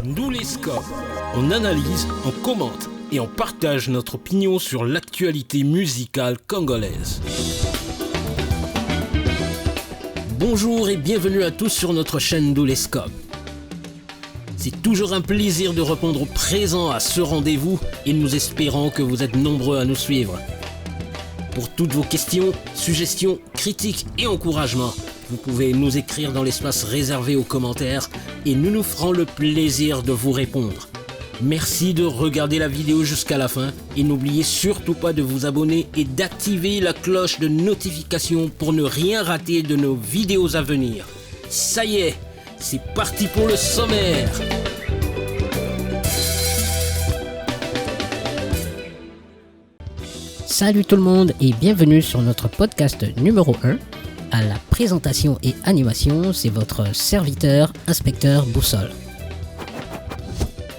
Nous les scopes, on analyse, on commente et on partage notre opinion sur l'actualité musicale congolaise. Bonjour et bienvenue à tous sur notre chaîne Nous les scopes. C'est toujours un plaisir de répondre présent à ce rendez-vous et nous espérons que vous êtes nombreux à nous suivre. Pour toutes vos questions, suggestions, critiques et encouragements, vous pouvez nous écrire dans l'espace réservé aux commentaires et nous nous ferons le plaisir de vous répondre. Merci de regarder la vidéo jusqu'à la fin et n'oubliez surtout pas de vous abonner et d'activer la cloche de notification pour ne rien rater de nos vidéos à venir. Ça y est, c'est parti pour le sommaire. Salut tout le monde et bienvenue sur notre podcast numéro 1. À la présentation et animation, c'est votre serviteur, inspecteur Boussole.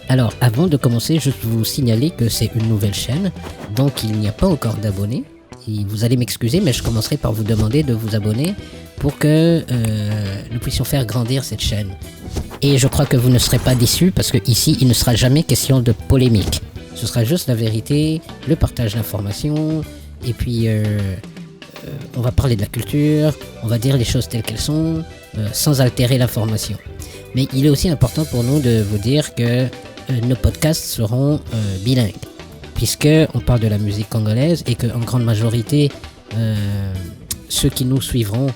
Alors, avant de commencer, je veux vous signaler que c'est une nouvelle chaîne, donc il n'y a pas encore d'abonnés. Et vous allez m'excuser, mais je commencerai par vous demander de vous abonner pour que nous puissions faire grandir cette chaîne. Et je crois que vous ne serez pas déçus parce que ici, il ne sera jamais question de polémique. Ce sera juste la vérité, le partage d'informations, et puis on va parler de la culture, on va dire les choses telles qu'elles sont, sans altérer l'information. Mais il est aussi important pour nous de vous dire que nos podcasts seront bilingues, puisqu'on parle de la musique congolaise et qu'en grande majorité, ceux qui nous suivront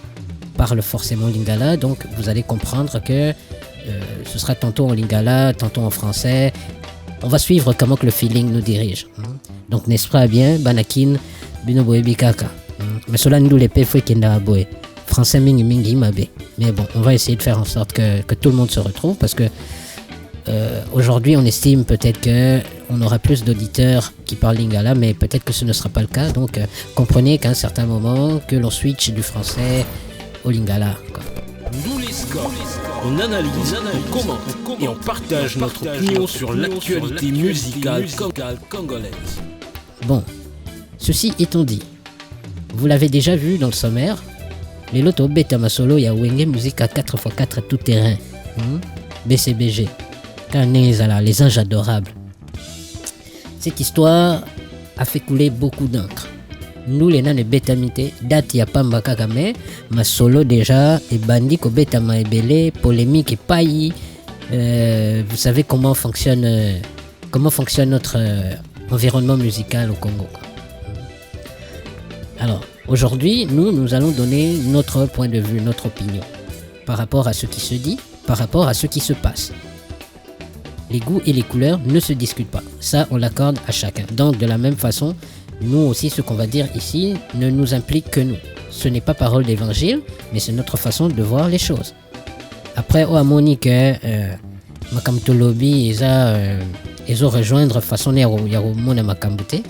parlent forcément lingala, donc vous allez comprendre que ce sera tantôt en lingala, tantôt en français. On va suivre comment que le feeling nous dirige. Donc n'est-ce pas bien, Banakin, Binoboe Bikaka. Mais cela nous les paie fait qu'il n'a boé. Français mingi mingi mabe. Mais bon, on va essayer de faire en sorte que tout le monde se retrouve parce que aujourd'hui on estime peut-être qu'on aura plus d'auditeurs qui parlent lingala, mais peut-être que ce ne sera pas le cas. Donc comprenez qu'à un certain moment que l'on switch du français au lingala. Nous les scopes, on analyse, on commente et on partage notre opinion sur l'actualité musicale congolaise. Bon, ceci étant dit, vous l'avez déjà vu dans le sommaire, les loto beta masolo ya wenge musique à 4x4 tout terrain. BCBG. Kanezala, les anges adorables. Cette histoire a fait couler beaucoup d'encre. Nous les nanes betamité, date ya pamba kakame, masolo déjà, et bandi ko beta maebele, polémique et paillis. Vous savez comment fonctionne notre environnement musical au Congo. Alors, aujourd'hui, nous allons donner notre point de vue, notre opinion, par rapport à ce qui se dit, par rapport à ce qui se passe. Les goûts et les couleurs ne se discutent pas. Ça, on l'accorde à chacun. Donc, de la même façon, nous aussi, ce qu'on va dire ici ne nous implique que nous. Ce n'est pas parole d'évangile, mais c'est notre façon de voir les choses. Après, au amoni que Makamto Lobby, ils ont rejoindre façon yaro mona Makambute.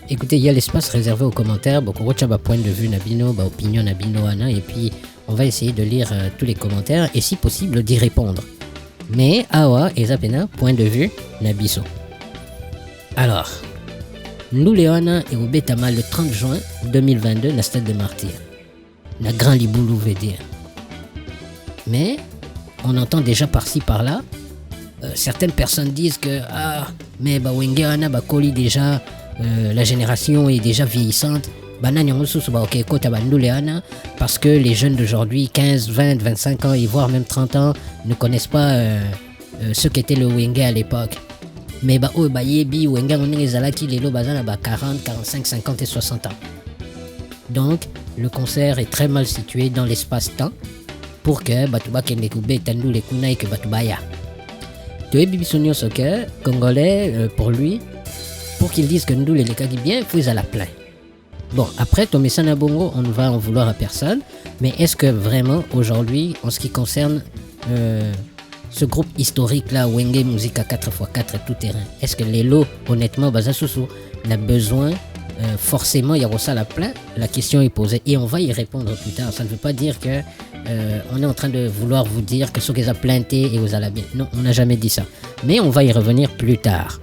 Écoutez, il y a l'espace réservé aux commentaires. Beaucoup de point de vue nabino, opinion nabino ana, et puis on va essayer de lire tous les commentaires et si possible d'y répondre. Mais awa et zapena point de vue nabiso. Alors. Nous Léona et au Betama le 30 juin 2022 na stade de Martyr. Na Grand Liboulou veut dire. Mais on entend déjà par-ci par-là certaines personnes disent que mais Wengeana Koli déjà la génération est déjà vieillissante. Parce que les jeunes d'aujourd'hui 15, 20, 25 ans et voire même 30 ans ne connaissent pas ce qu'était le Wenge à l'époque. Mais yebi wenga on ezalaki lelo bazana 40, 45, 50 et 60 ans. Donc le concert est très mal situé dans l'espace-temps pour que batuba kende kube tandu les kunai que batubaya. De bibisonio soke congolais pour lui pour qu'il dise que nous les kaki bien, faut à la plein. Bon, après Tomesana Bongo, on ne va en vouloir à personne, mais est-ce que vraiment aujourd'hui en ce qui concerne ce groupe historique là, Wenge Musique à 4x4 tout terrain, est-ce que les lots, honnêtement, Bazasusu, n'a besoin forcément, il y a ça la plein? La question est posée et on va y répondre plus tard. Ça ne veut pas dire que on est en train de vouloir vous dire que ce qu'ils ont planté et aux alabien. Non, on n'a jamais dit ça. Mais on va y revenir plus tard.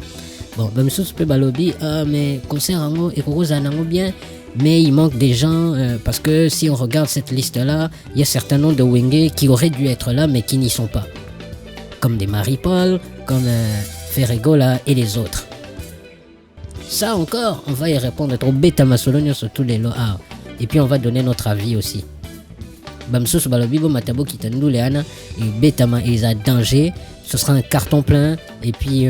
Bon, monsieur Super Balobi, mais concert en et Anango bien, mais il manque des gens parce que si on regarde cette liste là, il y a certains noms de Wenge qui auraient dû être là mais qui n'y sont pas. comme des Marie-Paul, comme Ferregola et les autres. Ça encore, on va y répondre trop bêta masolonio sur tous les lots. Et puis on va donner notre avis aussi. Bamsous balobibo matabo kitanduleana et betama et à danger. Ce sera un carton plein et puis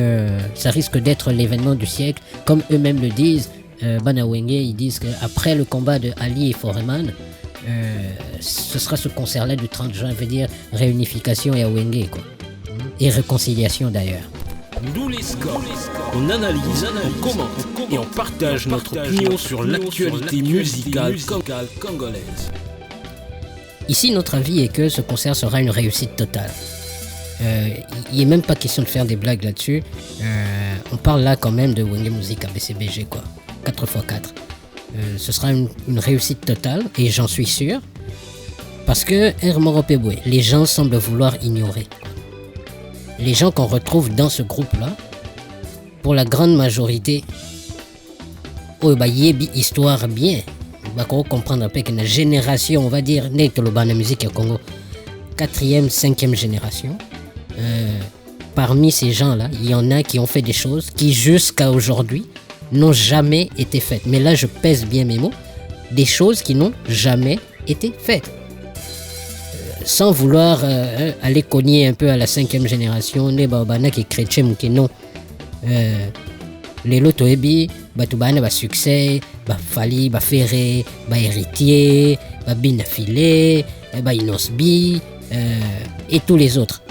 ça risque d'être l'événement du siècle, comme eux-mêmes le disent. Banawenge, ils disent qu'après le combat de Ali et Foreman, ce sera ce concert-là du 30 juin, veut dire réunification et Awenge, quoi. Et réconciliation d'ailleurs. Nous les scores, on analyse, on commente et on partage notre opinion sur l'actualité musicale congolaise. Ici, notre avis est que ce concert sera une réussite totale. Il n'est même pas question de faire des blagues là-dessus. On parle là quand même de Wenge Music à BCBG, quoi. 4x4. Ce sera une réussite totale, et j'en suis sûr. Parce que Hermoropebwe, les gens semblent vouloir ignorer. Les gens qu'on retrouve dans ce groupe-là, pour la grande majorité, yebi histoire bien. On comprendre un peu qu'une génération, on va dire, née de la musique au Congo, 4e, 5e génération. Parmi ces gens-là, il y en a qui ont fait des choses qui, jusqu'à aujourd'hui, n'ont jamais été faites. Mais là, je pèse bien mes mots. Des choses qui n'ont jamais été faites. Sans vouloir aller cogner un peu à la 5e génération, les babana qui est chrétien ou qui non. Les lotoebi, batubana ba succès, ba fali, ba ferré, ba héritier, ba binafilé, ba inosbi, et tous les autres.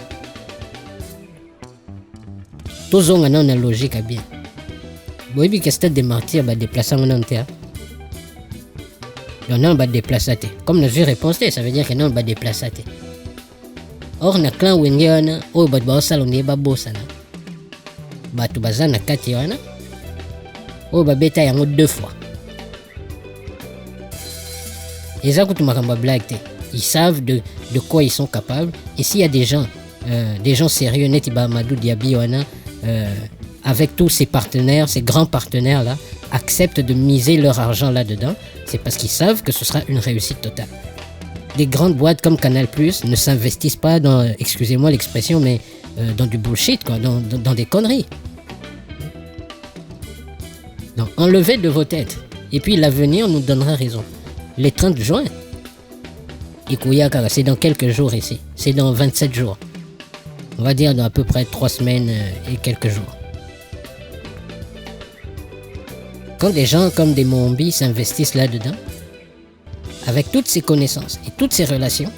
Tous ont une logique à bien. Boyebi que stade de martyrs ba déplacer en entier. Non, ba déplacer. Comme nous j'ai répondu, ça veut dire que non ba déplacer. Or na clan wengiana, o ba ba salonné ba bossana. Ba tu bazana kati wana. O ba beta yango 2 fois. Les gens ils savent de quoi ils sont capables. Et s'il y a des gens sérieux, Netiba Amadou Diaby wana, avec tous ces partenaires, ces grands partenaires là, acceptent de miser leur argent là-dedans, c'est parce qu'ils savent que ce sera une réussite totale. Des grandes boîtes comme Canal+ ne s'investissent pas dans, excusez-moi l'expression, mais dans du bullshit, quoi, dans des conneries. Donc, enlevez de vos têtes. Et puis l'avenir nous donnera raison. Les 30 juin, c'est dans quelques jours ici. C'est dans 27 jours. On va dire dans à peu près 3 semaines et quelques jours. Quand des gens comme des Mombi s'investissent là-dedans, avec toutes ces connaissances et toutes ces relations,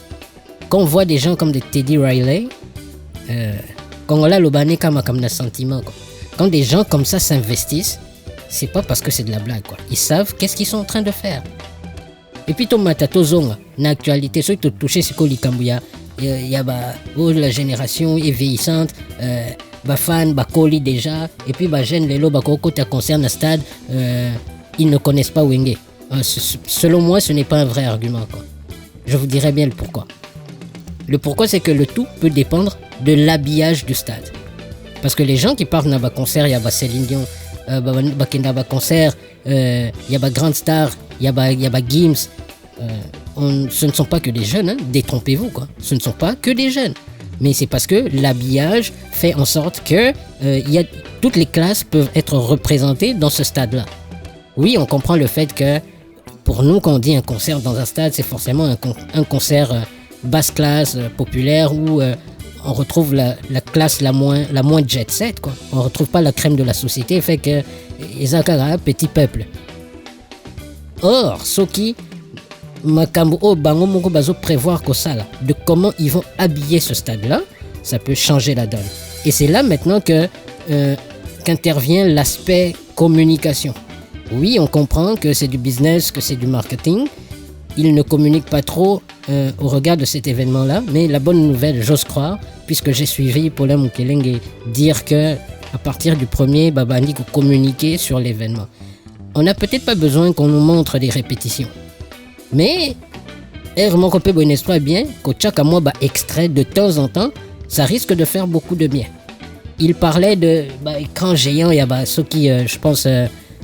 quand on voit des gens comme des Teddy Riley, quand des gens comme ça s'investissent, c'est pas parce que c'est de la blague, quoi. Ils savent qu'est-ce qu'ils sont en train de faire. Et puis ton matato zonga, l'actualité, ceux qui te touché c'est quoi l'Ikambuya, il y a la génération est vieillissante, fan, koli déjà, et puis jeune les lots côté concerne le stade, ils ne connaissent pas Wenge. Selon moi, ce n'est pas un vrai argument, quoi. Je vous dirai bien le pourquoi. Le pourquoi, c'est que le tout peut dépendre de l'habillage du stade. Parce que les gens qui partent dans un concert, il y a Céline Dion, concert, il y a Grand Star, il y a Gims. Ce ne sont pas que des jeunes, hein, détrompez-vous, quoi. Ce ne sont pas que des jeunes. Mais c'est parce que l'habillage fait en sorte que toutes les classes peuvent être représentées dans ce stade-là. Oui, on comprend le fait que pour nous, quand on dit un concert dans un stade, c'est forcément un concert basse classe, populaire, où on retrouve la classe la moins jet set, quoi. On ne retrouve pas la crème de la société, fait que les Akara, petit peuple. Or, Soki, Makambo, Bango Moko Bazo prévoir que ça, là, de comment ils vont habiller ce stade-là, ça peut changer la donne. Et c'est là maintenant qu'intervient l'aspect communication. Oui, on comprend que c'est du business, que c'est du marketing. Ils ne communiquent pas trop au regard de cet événement-là, mais la bonne nouvelle, j'ose croire, puisque j'ai suivi Paula Mukelenge dire que à partir du 1er, Babandi a communiqué sur l'événement. On n'a peut-être pas besoin qu'on nous montre des répétitions. Mais, mon copain bon espoir bien, que chaque mois, extrait de temps en temps, ça risque de faire beaucoup de bien. Il parlait de écran géant, il y a ceux qui, je pense,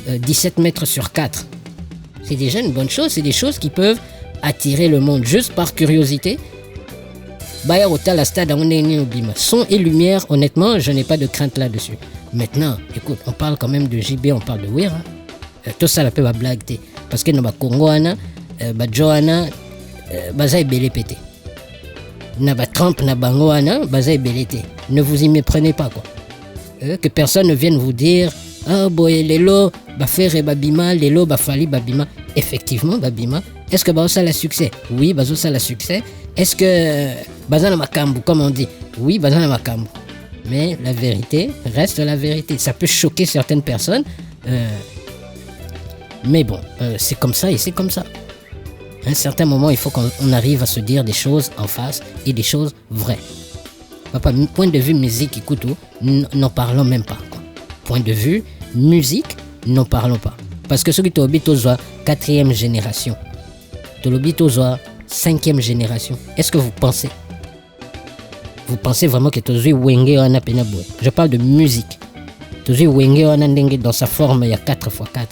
17 mètres sur 4. C'est déjà une bonne chose, c'est des choses qui peuvent attirer le monde juste par curiosité. baya kotala stade yango ndenge nini obima. Son et lumière, honnêtement, je n'ai pas de crainte là-dessus. Maintenant, écoute, on parle quand même de JB, on parle de Wera. Tout ça, la peut blague. Parce que dans le Congo, Johanna, baza ebele pété. Na Trump, na Bango, baza ebele té. Ne vous y méprenez pas, quoi. Que personne ne vienne vous dire, ah, boy, lelo, faire babima, lelo, fali babima. Effectivement, babima. Est-ce que ça a succès? Oui, ça a succès. Est-ce que bazana makambu, comme on dit? Oui, bazana makambu. Mais la vérité reste la vérité. Ça peut choquer certaines personnes. Mais bon, c'est comme ça et c'est comme ça. À un certain moment, il faut qu'on arrive à se dire des choses en face et des choses vraies. Papa, point de vue musique, écoute, n'en parlons même pas. Quoi. Point de vue musique, n'en parlons pas. Parce que ceux qui t'ont 4e génération, t'ont 5e génération. Est-ce que vous pensez? Vous pensez vraiment que t'as Wenge Wana Penaboué? Je parle de musique. T'as Wenge Wana Ndenge dans sa forme, il y a 4x4.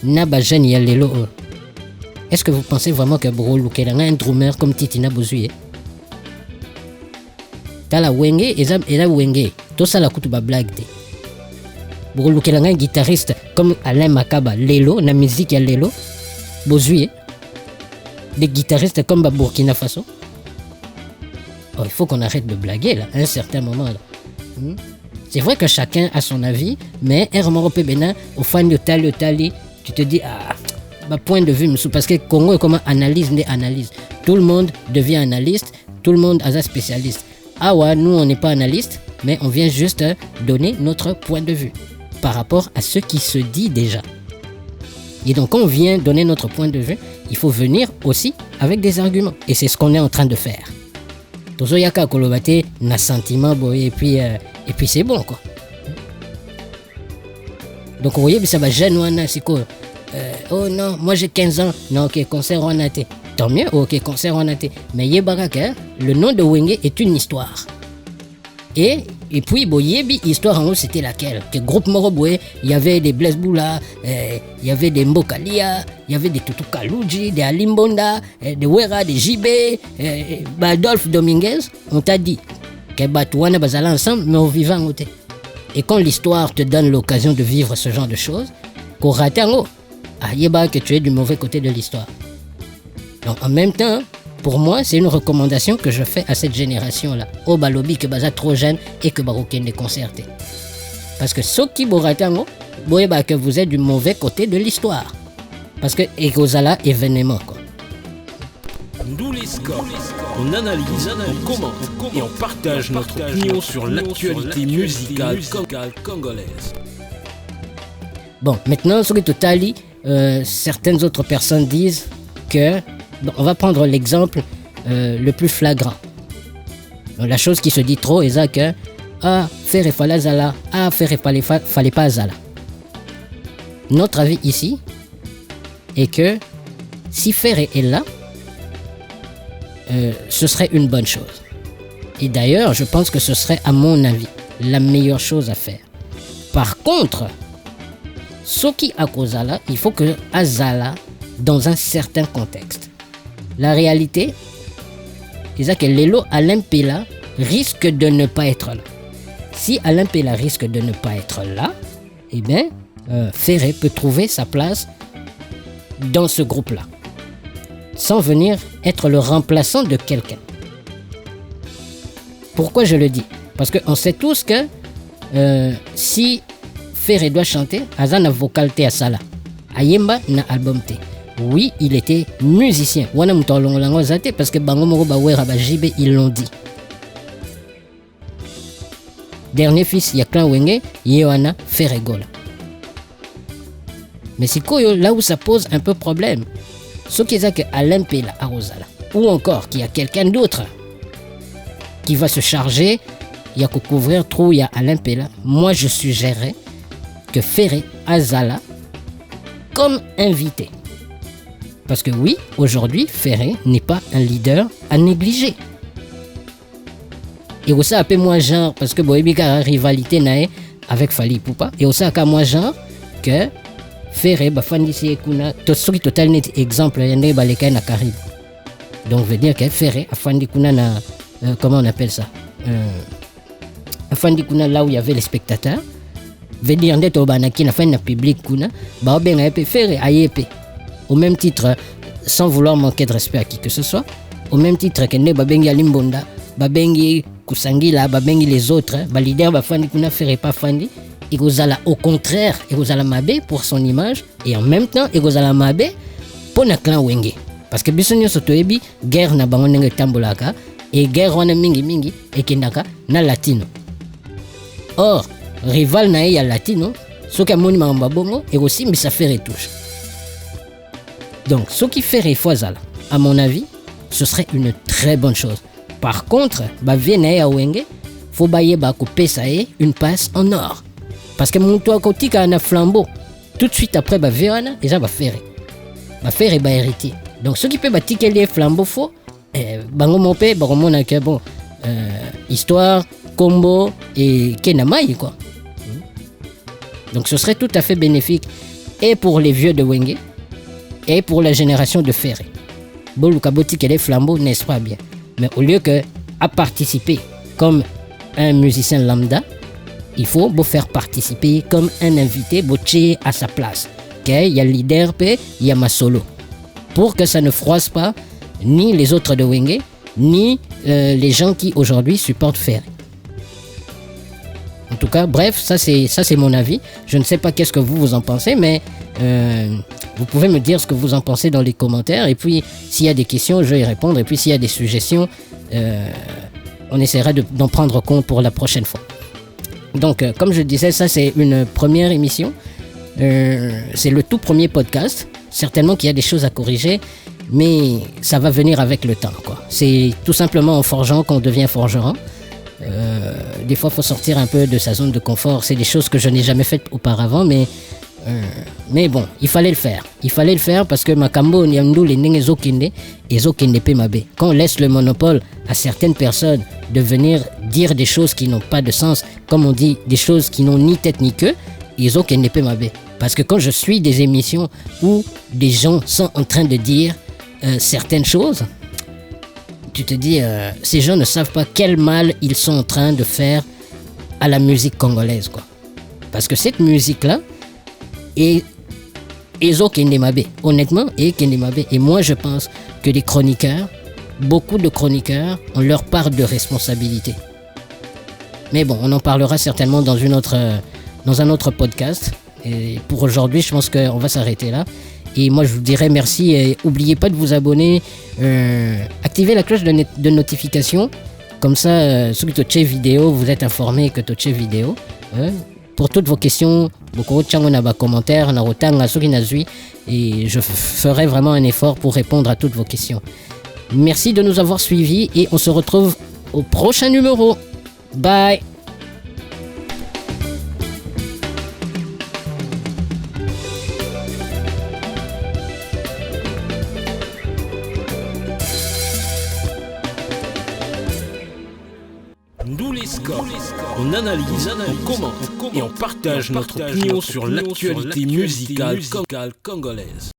Naba jeune ya lelo. Est-ce que vous pensez vraiment que Bro Lukelanga un drummer comme Titina Bozuye? Tala Wenge et Wenge. Tout ça la coûte ba blague. Bro Lukelanga un guitariste comme Alain Makaba lelo na musique ya lelo Bozuye. Des guitaristes comme Burkina Faso. Oh, il faut qu'on arrête de blaguer là, à un certain moment là. C'est vrai que chacun a son avis, mais Hermorope Bénin, au fan de Tali, tu te dis, point de vue, parce que Congo est comme analyse. Tout le monde devient analyste, tout le monde a un spécialiste. Ah ouais, nous on n'est pas analyste, mais on vient juste donner notre point de vue par rapport à ce qui se dit déjà. Et donc quand on vient donner notre point de vue, il faut venir aussi avec des arguments. Et c'est ce qu'on est en train de faire. Tozo yaka kolobate na sentiment boy et puis c'est bon quoi. Donc vous voyez ça va jeune wana siko oh non, moi j'ai 15 ans. Non, OK, concert on a été. Tant mieux, OK, concert on a été. Mais yebaraka, le nom de Wenge est une histoire. Et puis Boyebi histoire en haut c'était laquelle? Que groupe Moroboué, il y avait des Blaise Boula, il y avait des Mbokalia, il y avait des Tutu Kaluji, des Alimbonda, des Wera, des JB, Adolphe Dominguez. On t'a dit que Batouana bazala ensemble mais on vivait en côté. Et quand l'histoire te donne l'occasion de vivre ce genre de choses, qu'on rate en haut, yeba que tu es du mauvais côté de l'histoire. Donc en même temps, pour moi, c'est une recommandation que je fais à cette génération-là. Au balobi que baza trop jeune et que baroken des concertés. Parce que ceux qui boratango, que vous êtes du mauvais côté de l'histoire. Parce que Egozala événement quoi. Nous les scores, on analyse, on commente et on partage notre opinion sur l'actualité musicale congolaise. Bon, maintenant, sur le total, certaines autres personnes disent que on va prendre l'exemple le plus flagrant. La chose qui se dit trop est ça que faire et fallait zala, faire et fallait pas zala. Notre avis ici est que si Ferré est là, ce serait une bonne chose. Et d'ailleurs, je pense que ce serait, à mon avis, la meilleure chose à faire. Par contre, Soki Akozala, il faut que Azala dans un certain contexte. La réalité, c'est que Lelo Alain Pela risque de ne pas être là. Si Alain Pela risque de ne pas être là, eh bien, Ferré peut trouver sa place dans ce groupe-là, sans venir être le remplaçant de quelqu'un. Pourquoi je le dis? Parce qu'on sait tous que si Ferré doit chanter, Azana vocalité à Sala, Ayemba na album T. Oui, il était musicien. Wana mutolongolango zate parce que bango moko bawera ba JB ils l'ont dit. Dernier fils ya clan Wenge, Yewana Ferré Gola. Mais c'est quoi là où ça pose un peu problème? Ce qui est que Alain Pela Arozala ou encore qu'il y a quelqu'un d'autre qui va se charger, il y a qu'à couvrir trop, il y a Alain Pela. Moi je suggérerais que Ferré Azala comme invité. Parce que oui, aujourd'hui, Ferré n'est pas un leader à négliger. Et aussi un peu moins genre, parce que Boébika a rivalité nae avec Fali Poupa, et aussi un peu moins genre que Ferré, Bafandisi Ekuna, Tosuri Total net exemple, Yandé Baleka na Carib. Donc, veut dire que Ferré a Fandi Kuna comment on appelle ça, afandi kuna là où il y avait les spectateurs, veut dire ndete obanaki na fin na public kuna ba benga pe faire ayepe au même titre, sans vouloir manquer de respect à qui que ce soit, au même titre que ne babengi alimbonda, babengi kusangila, babengi les autres, ba leader ba fandi kuna faire pas fandi, et gozala au contraire, et gozala mabe pour son image, et en même temps et gozala mabe pour na clan wenge, parce que biso nyonso toyebi guerre na bango ndenge tambolaka, et guerre wana mingi et kendaka na latino. Or rival na ya latino soki amoni makambo bongo et aussi mais ça fait retouche. Donc ce qui fait refozala, à mon avis, ce serait une très bonne chose. Par contre, ba viena ya wenge faut baye ba couper ça une passe en or, parce que mon toi kotika na flambeau tout de suite après ba viana déjà ba faire ba héritier. Donc ce qui peut batiquer les flambeaux faux bango mopé ba romona que bon histoire combo et kenamai quoi. Donc ce serait tout à fait bénéfique et pour les vieux de Wenge et pour la génération de Ferré. Boluka boutique et les flambeaux, n'est-ce pas bien? Mais au lieu que à participer comme un musicien lambda, il faut vous faire participer comme un invité botché à sa place. Okay? Il y a le leader, il y a ma solo. Pour que ça ne froisse pas ni les autres de Wenge, ni les gens qui aujourd'hui supportent Ferré. En tout cas, bref, ça c'est mon avis. Je ne sais pas qu'est-ce que vous en pensez, mais vous pouvez me dire ce que vous en pensez dans les commentaires. Et puis, s'il y a des questions, je vais y répondre. Et puis, s'il y a des suggestions, on essaiera d'en prendre compte pour la prochaine fois. Donc, comme je disais, ça c'est une première émission. C'est le tout premier podcast. Certainement qu'il y a des choses à corriger, mais ça va venir avec le temps, quoi. C'est tout simplement en forgeant qu'on devient forgeron. Des fois, il faut sortir un peu de sa zone de confort. C'est des choses que je n'ai jamais faites auparavant, mais bon, il fallait le faire. Il fallait le faire parce que Makambo, Nyamdou, les Nengezokinde, Ezokinde Pemabe. Quand on laisse le monopole à certaines personnes de venir dire des choses qui n'ont pas de sens, comme on dit, des choses qui n'ont ni tête ni queue, Ezokinde Pemabe. Parce que quand je suis des émissions où des gens sont en train de dire certaines choses, tu te dis, ces gens ne savent pas quel mal ils sont en train de faire à la musique congolaise, quoi. Parce que cette musique-là est Ezo Kendemabe, honnêtement, et Kendemabe. Et moi, je pense que les chroniqueurs, beaucoup de chroniqueurs, ont leur part de responsabilité. Mais bon, on en parlera certainement dans un autre podcast. Et pour aujourd'hui, je pense qu'on va s'arrêter là. Et moi, je vous dirais merci et n'oubliez pas de vous abonner, activez la cloche de notification. Comme ça, ceux qui touchent vidéo, vous êtes informés que touchez vidéo. Pour toutes vos questions, beaucoup de commentaires, et je ferai vraiment un effort pour répondre à toutes vos questions. Merci de nous avoir suivis et on se retrouve au prochain numéro. Bye. On analyse, on commente et on partage notre opinion sur l'actualité musicale congolaise.